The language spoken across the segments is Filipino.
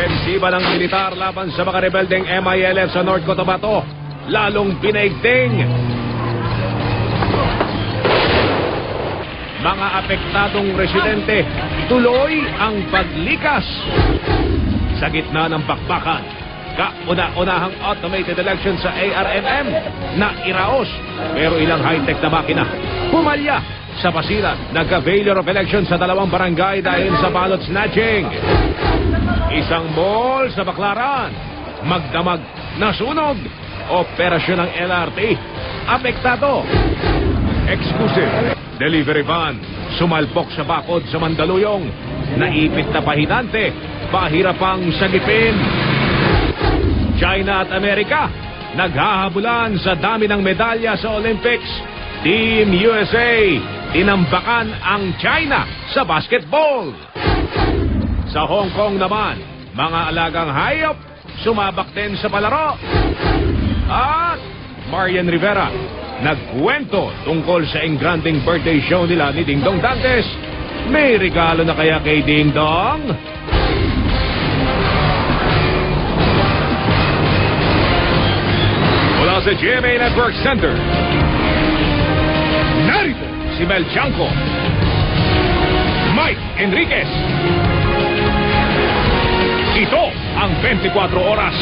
Opensiba ng militar laban sa mga rebeldeng MILF sa North Cotabato, lalong pinaigting. Mga apektadong residente, tuloy ang paglikas. Sa gitna ng bakbakan, kauna-unahang automated election sa ARMM na iraos, pero ilang high-tech na makina pumalya sa basilan. Nagka-failure of election sa dalawang barangay dahil sa ballot snatching. Isang mall sa Baclaran, magdamag na sunog. Operasyon ng LRT, apektado. Exclusive delivery van, sumalpok sa bakod sa Mandaluyong. Naipit na pahinante, pahirapang sagipin. China at Amerika, naghahabulan sa dami ng medalya sa Olympics. Team USA, tinambakan ang China sa basketball. Sa Hong Kong naman, mga alagang hayop, sumabak din sa palaro. At Marian Rivera, nagkwento tungkol sa engranding birthday show nila ni Ding Dong Dantes. May regalo na kaya kay Ding Dong? Mula sa GMA Network Center, narito si Mel Chanco, Mike Enriquez. Ito ang 24 oras.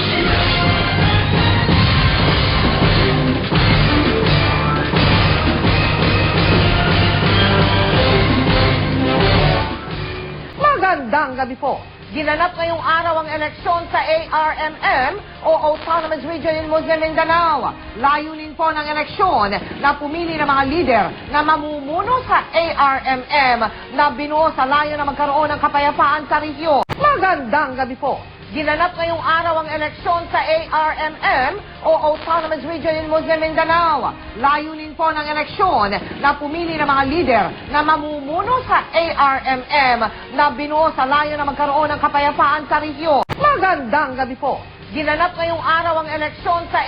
Magandang gabi po. Ginanap ngayong araw ang eleksyon sa ARMM o Autonomous Region in Muslim Mindanao. Layunin po ng eleksyon na pumili ng mga lider na mamumuno sa ARMM na binuo sa layo na magkaroon ng kapayapaan sa rehiyon. Magandang gabi po. Ginanap ngayong araw ang eleksyon sa ARMM o Autonomous Region in Muslim Mindanao. Layunin po ng eleksyon na pumili ng mga lider na mamumuno sa ARMM na binuo sa layo na magkaroon ng kapayapaan sa rehiyon. Magandang gabi po. Ginanap ngayong araw ang eleksyon sa